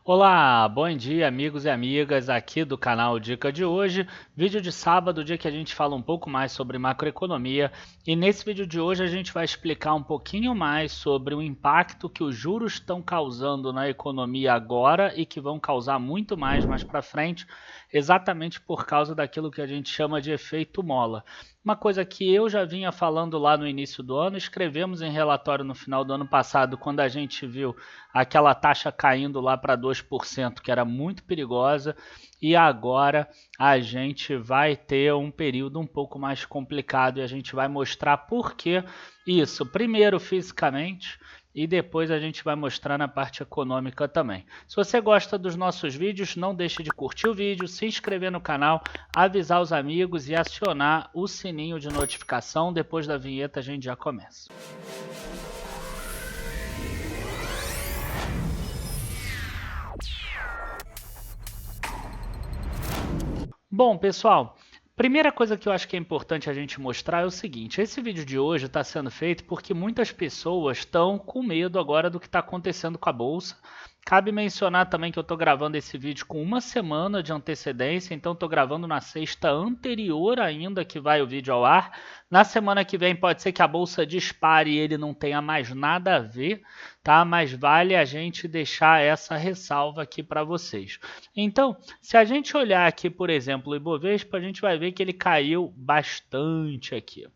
Olá, bom dia amigos e amigas aqui do canal Dica de hoje, vídeo de sábado, dia que a gente fala um pouco mais sobre macroeconomia, e nesse vídeo de hoje a gente vai explicar um pouquinho mais sobre o impacto que os juros estão causando na economia agora e que vão causar muito mais para frente, exatamente por causa daquilo que a gente chama de efeito mola. Uma coisa que eu já vinha falando lá no início do ano, escrevemos em relatório no final do ano passado, quando a gente viu aquela taxa caindo lá para 2%, que era muito perigosa, e agora a gente vai ter um período um pouco mais complicado e a gente vai mostrar por que isso, primeiro fisicamente, e depois a gente vai mostrar na parte econômica também. Se você gosta dos nossos vídeos, não deixe de curtir o vídeo, se inscrever no canal, avisar os amigos e acionar o sininho de notificação. Depois da vinheta a gente já começa. Bom, pessoal, primeira coisa que eu acho que é importante a gente mostrar é o seguinte: esse vídeo de hoje está sendo feito porque muitas pessoas estão com medo agora do que está acontecendo com a Bolsa. Cabe mencionar também que eu estou gravando esse vídeo com uma semana de antecedência, então estou gravando na sexta anterior ainda que vai o vídeo ao ar. Na semana que vem pode ser que a Bolsa dispare e ele não tenha mais nada a ver, tá? Mas vale a gente deixar essa ressalva aqui para vocês. Então, se a gente olhar aqui, por exemplo, o Ibovespa, a gente vai ver que ele caiu bastante aqui,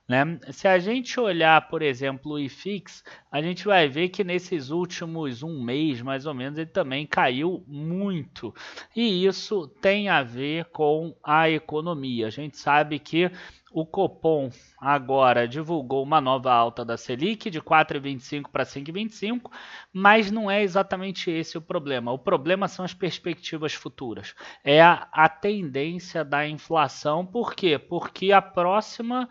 né? Se a gente olhar, por exemplo, o IFIX, a gente vai ver que nesses últimos um mês, mais ou menos, ele também caiu muito. E isso tem a ver com a economia. A gente sabe que o Copom agora divulgou uma nova alta da Selic de 4,25 para 5,25, mas não é exatamente esse o problema. O problema são as perspectivas futuras. É a tendência da inflação. Por quê? Porque a próxima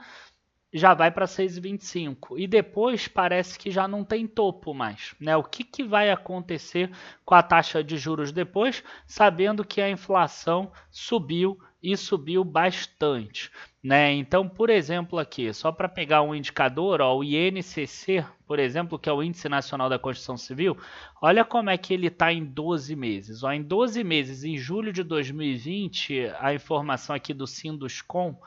já vai para 6,25 e depois parece que já não tem topo mais, né? O que vai acontecer com a taxa de juros depois, sabendo que a inflação subiu e subiu bastante, né? Então, por exemplo, aqui, só para pegar um indicador, ó, o INCC, por exemplo, que é o Índice Nacional da Construção Civil, olha como é que ele está em 12 meses. Ó, em 12 meses, em julho de 2020, a informação aqui do Sinduscon,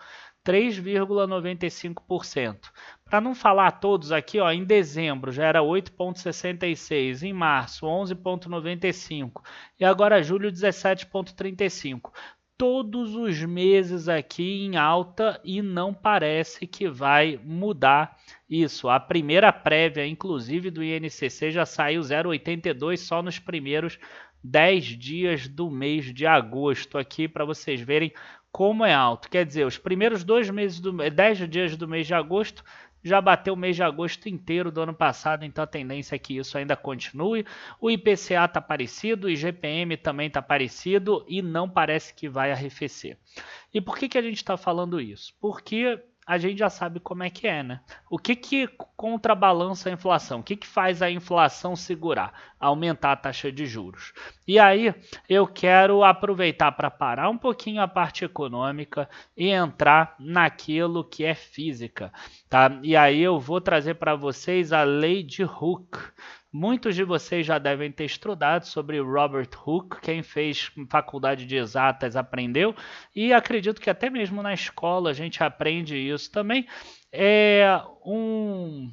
3,95%. Para não falar todos aqui, ó, em dezembro já era 8,66%, em março 11,95% e agora julho 17,35%. Todos os meses aqui em alta e não parece que vai mudar isso. A primeira prévia, inclusive, do INCC já saiu 0,82 só nos primeiros 10 dias do mês de agosto aqui, para vocês verem como é alto. Quer dizer, os primeiros 10 dias do mês de agosto já bateu o mês de agosto inteiro do ano passado, então a tendência é que isso ainda continue. O IPCA está parecido, o IGPM também está parecido e não parece que vai arrefecer. E por que a gente está falando isso? Porque a gente já sabe como é que é, né? O que contrabalança a inflação? O que faz a inflação segurar? Aumentar a taxa de juros. E aí eu quero aproveitar para parar um pouquinho a parte econômica e entrar naquilo que é física, tá? E aí eu vou trazer para vocês a lei de Hooke. Muitos de vocês já devem ter estudado sobre Robert Hooke, quem fez faculdade de exatas aprendeu, e acredito que até mesmo na escola a gente aprende isso também. É um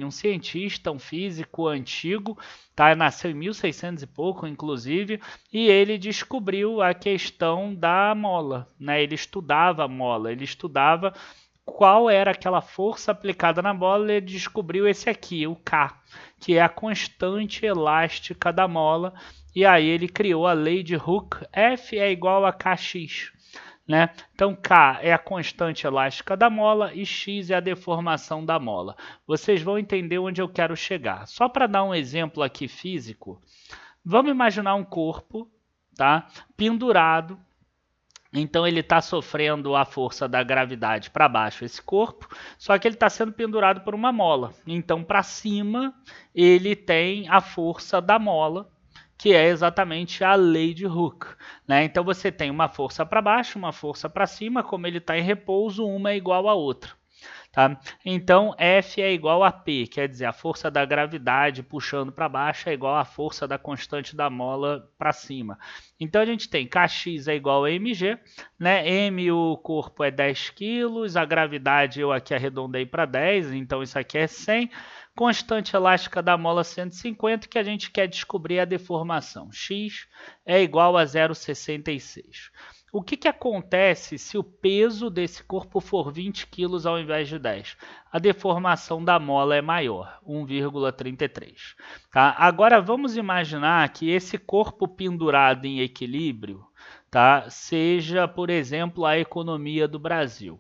cientista, um físico antigo, tá? Nasceu em 1600 e pouco, inclusive, e ele descobriu a questão da mola, né? Ele estudava a mola, ele estudava qual era aquela força aplicada na bola e ele descobriu esse aqui, o K, que é a constante elástica da mola, e aí ele criou a lei de Hooke, F é igual a Kx, né? Então K é a constante elástica da mola e X é a deformação da mola. Vocês vão entender onde eu quero chegar. Só para dar um exemplo aqui físico, vamos imaginar um corpo, tá? Pendurado. Então ele está sofrendo a força da gravidade para baixo, esse corpo, só que ele está sendo pendurado por uma mola. Então para cima ele tem a força da mola, que é exatamente a lei de Hooke, né? Então você tem uma força para baixo, uma força para cima, como ele está em repouso, uma é igual à outra. tá? Então, F é igual a P, quer dizer, a força da gravidade puxando para baixo é igual à força da constante da mola para cima. Então, a gente tem Kx é igual a mg, né? M, o corpo é 10 kg, a gravidade eu aqui arredondei para 10, então isso aqui é 100. Constante elástica da mola 150, que a gente quer descobrir a deformação. X é igual a 0,66. O que acontece se o peso desse corpo for 20 kg ao invés de 10? A deformação da mola é maior, 1,33. Tá? Agora vamos imaginar que esse corpo pendurado em equilíbrio, tá, seja, por exemplo, a economia do Brasil.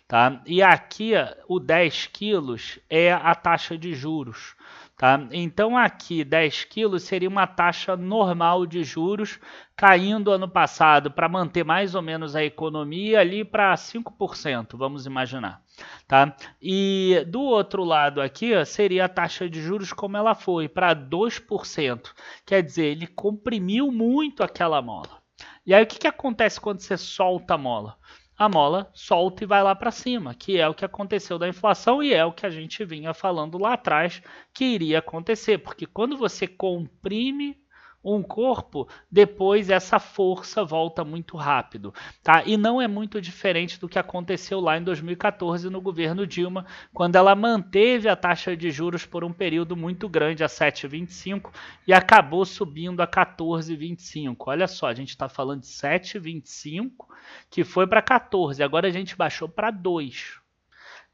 Tá? E aqui o 10 quilos é a taxa de juros. Tá? Então aqui 10 quilos seria uma taxa normal de juros, caindo ano passado para manter mais ou menos a economia ali para 5%, vamos imaginar. Tá? E do outro lado aqui seria a taxa de juros como ela foi, para 2%. Quer dizer, ele comprimiu muito aquela mola. E aí o que acontece quando você solta a mola? A mola solta e vai lá para cima, que é o que aconteceu da inflação e é o que a gente vinha falando lá atrás que iria acontecer, porque quando você comprime um corpo, depois essa força volta muito rápido, tá? E não é muito diferente do que aconteceu lá em 2014 no governo Dilma, quando ela manteve a taxa de juros por um período muito grande a 7,25 e acabou subindo a 14,25. Olha só, a gente está falando de 7,25 que foi para 14, agora a gente baixou para 2.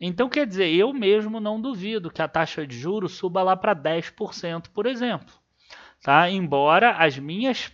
Então, quer dizer, eu mesmo não duvido que a taxa de juros suba lá para 10%, por exemplo. Tá? Embora as minhas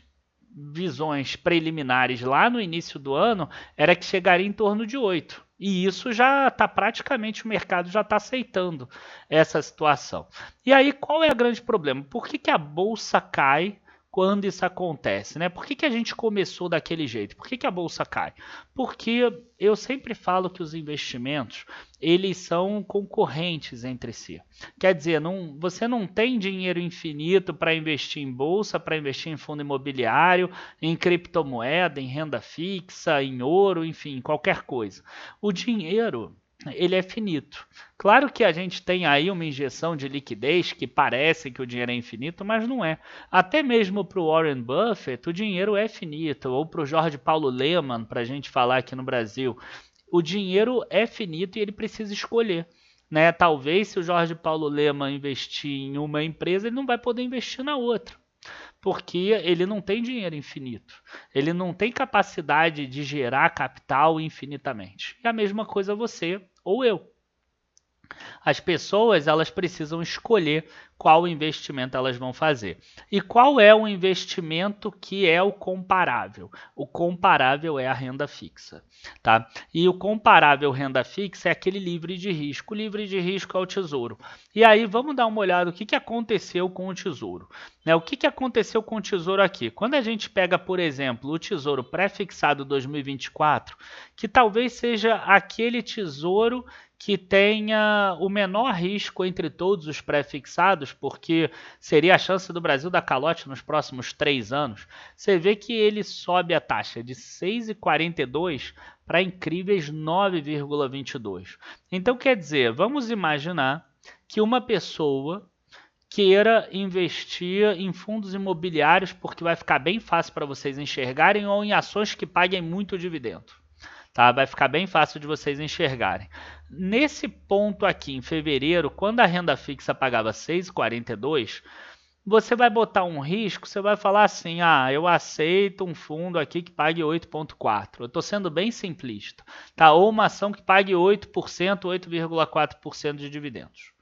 visões preliminares lá no início do ano era que chegaria em torno de 8. E isso já está praticamente, o mercado já está aceitando essa situação. E aí, qual é o grande problema? Por que a bolsa cai quando isso acontece, né? Por que a gente começou daquele jeito? Por que a bolsa cai? Porque eu sempre falo que os investimentos, eles são concorrentes entre si. Quer dizer, você não tem dinheiro infinito para investir em bolsa, para investir em fundo imobiliário, em criptomoeda, em renda fixa, em ouro, enfim, qualquer coisa. O dinheiro, ele é finito. Claro que a gente tem aí uma injeção de liquidez que parece que o dinheiro é infinito, mas não é. Até mesmo para o Warren Buffett, o dinheiro é finito, ou para o Jorge Paulo Lemann, para a gente falar aqui no Brasil, o dinheiro é finito e ele precisa escolher. Né? Talvez se o Jorge Paulo Lemann investir em uma empresa, ele não vai poder investir na outra. Porque ele não tem dinheiro infinito. Ele não tem capacidade de gerar capital infinitamente. E a mesma coisa você ou eu. As pessoas, elas precisam escolher qual investimento elas vão fazer. E qual é o investimento que é o comparável? O comparável é a renda fixa, tá? E o comparável renda fixa é aquele livre de risco. O livre de risco é o tesouro. E aí vamos dar uma olhada no que aconteceu com o tesouro. Né? O que aconteceu com o tesouro aqui? Quando a gente pega, por exemplo, o tesouro pré-fixado 2024, que talvez seja aquele tesouro que tenha o menor risco entre todos os pré-fixados, porque seria a chance do Brasil dar calote nos próximos 3 anos, você vê que ele sobe a taxa de 6,42 para incríveis 9,22. Então, quer dizer, vamos imaginar que uma pessoa queira investir em fundos imobiliários, porque vai ficar bem fácil para vocês enxergarem, ou em ações que paguem muito dividendo. Tá? Vai ficar bem fácil de vocês enxergarem. Nesse ponto aqui, em fevereiro, quando a renda fixa pagava 6,42, você vai botar um risco, você vai falar assim, eu aceito um fundo aqui que pague 8,4. Eu estou sendo bem simplista. Tá? Ou uma ação que pague 8%, 8,4% de dividendos.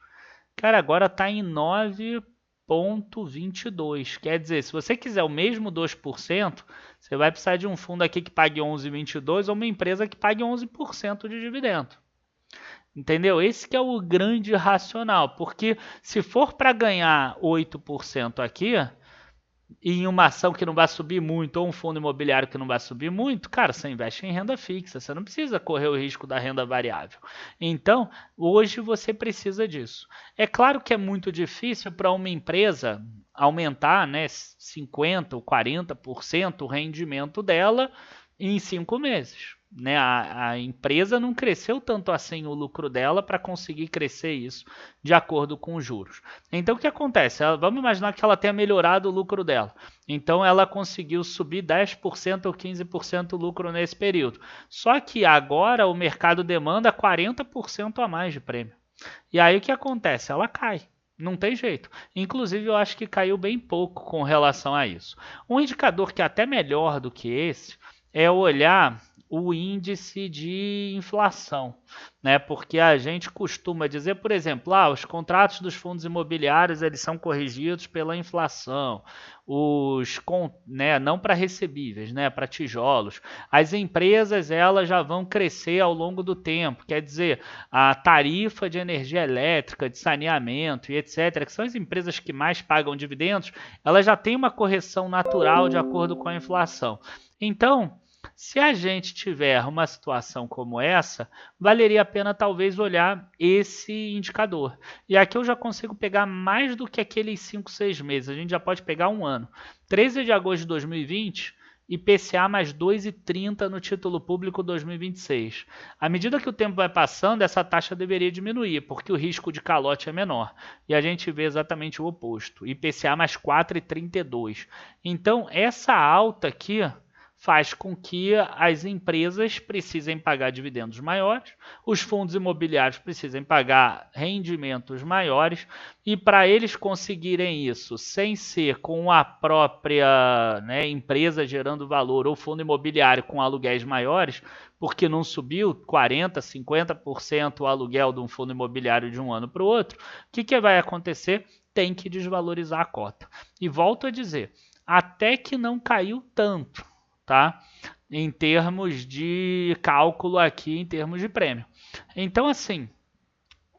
Cara, agora está em 9,22. Quer dizer, se você quiser o mesmo 2%, você vai precisar de um fundo aqui que pague 11,22 ou uma empresa que pague 11% de dividendo. Entendeu? Esse que é o grande racional, porque se for para ganhar 8% aqui, em uma ação que não vai subir muito, ou um fundo imobiliário que não vai subir muito, cara, você investe em renda fixa, você não precisa correr o risco da renda variável. Então, hoje você precisa disso. É claro que é muito difícil para uma empresa aumentar, né, 50% ou 40% o rendimento dela em 5 meses. né? A empresa não cresceu tanto assim o lucro dela para conseguir crescer isso de acordo com os juros. Então o que acontece? Vamos imaginar que ela tenha melhorado o lucro dela. Então ela conseguiu subir 10% ou 15% o lucro nesse período. Só que agora o mercado demanda 40% a mais de prêmio. E aí o que acontece? Ela cai. Não tem jeito. Inclusive, eu acho que caiu bem pouco com relação a isso. Um indicador que é até melhor do que esse é olhar o índice de inflação, né? Porque a gente costuma dizer, por exemplo, os contratos dos fundos imobiliários eles são corrigidos pela inflação, né, não para recebíveis, né, para tijolos. As empresas elas já vão crescer ao longo do tempo, quer dizer, a tarifa de energia elétrica, de saneamento e etc., que são as empresas que mais pagam dividendos, elas já têm uma correção natural de acordo com a inflação. Então, se a gente tiver uma situação como essa, valeria a pena talvez olhar esse indicador. E aqui eu já consigo pegar mais do que aqueles 5, 6 meses. A gente já pode pegar um ano. 13 de agosto de 2020, IPCA mais 2,30 no título público 2026. À medida que o tempo vai passando, essa taxa deveria diminuir, porque o risco de calote é menor. E a gente vê exatamente o oposto. IPCA mais 4,32. Então, essa alta aqui faz com que as empresas precisem pagar dividendos maiores, os fundos imobiliários precisem pagar rendimentos maiores, e para eles conseguirem isso sem ser com a própria, né, empresa gerando valor ou fundo imobiliário com aluguéis maiores, porque não subiu 40%, 50% o aluguel de um fundo imobiliário de um ano para o outro, o que vai acontecer? Tem que desvalorizar a cota. E volto a dizer, até que não caiu tanto, tá? Em termos de cálculo aqui, em termos de prêmio. Então, assim,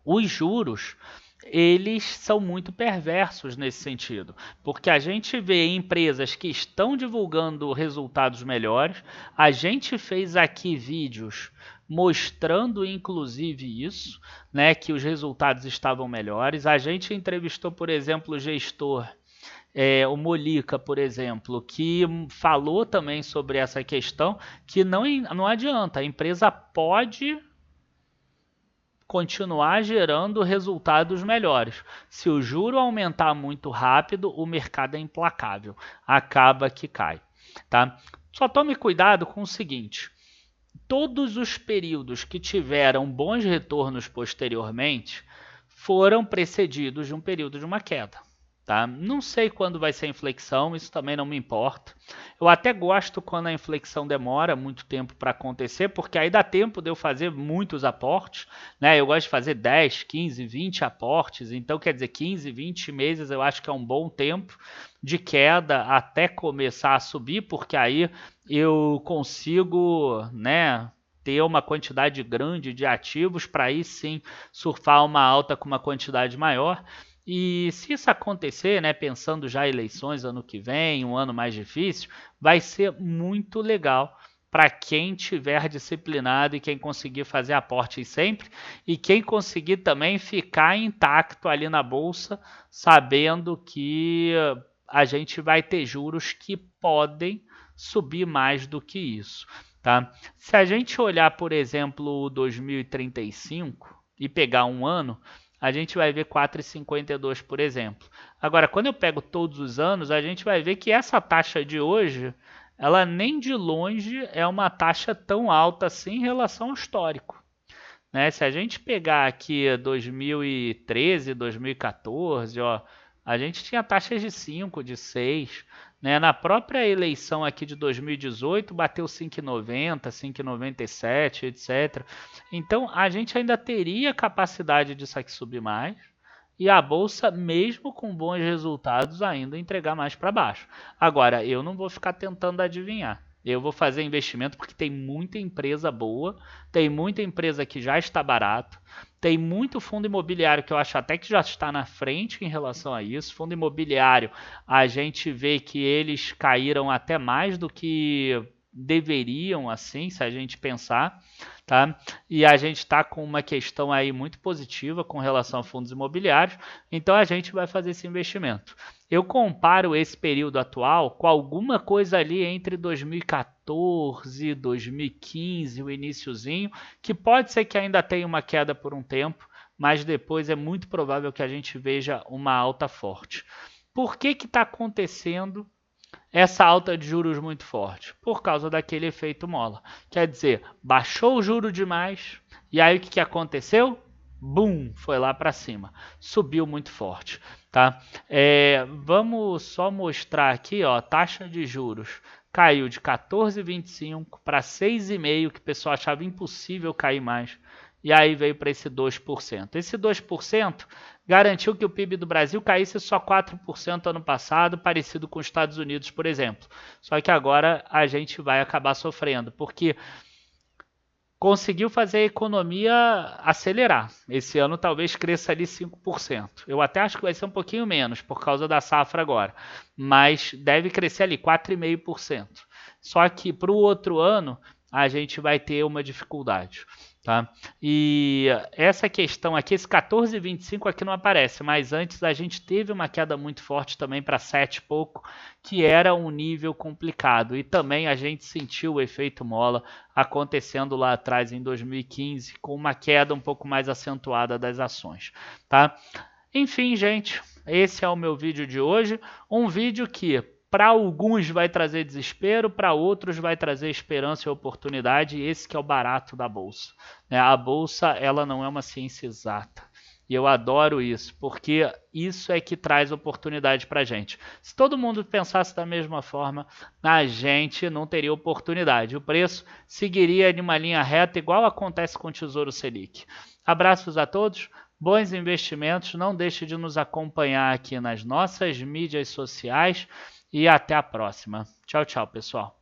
os juros, eles são muito perversos nesse sentido, porque a gente vê empresas que estão divulgando resultados melhores, a gente fez aqui vídeos mostrando inclusive isso, né, que os resultados estavam melhores, a gente entrevistou, por exemplo, o gestor o Molica, por exemplo, que falou também sobre essa questão, que não adianta, a empresa pode continuar gerando resultados melhores. Se o juro aumentar muito rápido, o mercado é implacável, acaba que cai. Tá? Só tome cuidado com o seguinte, todos os períodos que tiveram bons retornos posteriormente foram precedidos de um período de uma queda. Tá? Não sei quando vai ser a inflexão, isso também não me importa. Eu até gosto quando a inflexão demora muito tempo para acontecer, porque aí dá tempo de eu fazer muitos aportes, né? Eu gosto de fazer 10, 15, 20 aportes, então quer dizer 15, 20 meses eu acho que é um bom tempo de queda até começar a subir, porque aí eu consigo, né, ter uma quantidade grande de ativos para aí sim surfar uma alta com uma quantidade maior. E se isso acontecer, né, pensando já em eleições ano que vem, um ano mais difícil, vai ser muito legal para quem tiver disciplinado e quem conseguir fazer aportes sempre e quem conseguir também ficar intacto ali na bolsa, sabendo que a gente vai ter juros que podem subir mais do que isso. Tá? Se a gente olhar, por exemplo, 2035 e pegar um ano, a gente vai ver 4,52, por exemplo. Agora, quando eu pego todos os anos, a gente vai ver que essa taxa de hoje, ela nem de longe é uma taxa tão alta assim em relação ao histórico. Né? Se a gente pegar aqui 2013, 2014, ó, a gente tinha taxas de 5, de 6. Né? Na própria eleição aqui de 2018, bateu 5,90, 5,97, etc. Então, a gente ainda teria capacidade disso aqui subir mais. E a bolsa, mesmo com bons resultados, ainda entregar mais para baixo. Agora, eu não vou ficar tentando adivinhar. Eu vou fazer investimento porque tem muita empresa boa, tem muita empresa que já está barato, tem muito fundo imobiliário que eu acho até que já está na frente em relação a isso. Fundo imobiliário, a gente vê que eles caíram até mais do que deveriam, assim, se a gente pensar, tá? E a gente está com uma questão aí muito positiva com relação a fundos imobiliários, então a gente vai fazer esse investimento. Eu comparo esse período atual com alguma coisa ali entre 2014, 2015, o iniciozinho, que pode ser que ainda tenha uma queda por um tempo, mas depois é muito provável que a gente veja uma alta forte. Por que está acontecendo essa alta de juros muito forte? Por causa daquele efeito mola. Quer dizer, baixou o juro demais, e aí o que aconteceu? Bum, foi lá para cima, subiu muito forte, tá? Vamos só mostrar aqui, ó, taxa de juros caiu de 14,25 para 6,5, que o pessoal achava impossível cair mais. E aí veio para esse 2%. Esse 2% garantiu que o PIB do Brasil caísse só 4% ano passado, parecido com os Estados Unidos, por exemplo. Só que agora a gente vai acabar sofrendo, porque conseguiu fazer a economia acelerar. Esse ano talvez cresça ali 5%. Eu até acho que vai ser um pouquinho menos por causa da safra agora, mas deve crescer ali 4,5%. Só que para o outro ano a gente vai ter uma dificuldade. Tá? E essa questão aqui, esse 14,25 aqui não aparece, mas antes a gente teve uma queda muito forte também para 7 e pouco, que era um nível complicado. E também a gente sentiu o efeito mola acontecendo lá atrás em 2015, com uma queda um pouco mais acentuada das ações. Tá? Enfim, gente, esse é o meu vídeo de hoje. Um vídeo que para alguns vai trazer desespero, para outros vai trazer esperança e oportunidade, e esse que é o barato da Bolsa. A Bolsa, ela não é uma ciência exata. E eu adoro isso, porque isso é que traz oportunidade para a gente. Se todo mundo pensasse da mesma forma, a gente não teria oportunidade. O preço seguiria em uma linha reta, igual acontece com o Tesouro Selic. Abraços a todos, bons investimentos. Não deixe de nos acompanhar aqui nas nossas mídias sociais. E até a próxima. Tchau, tchau, pessoal.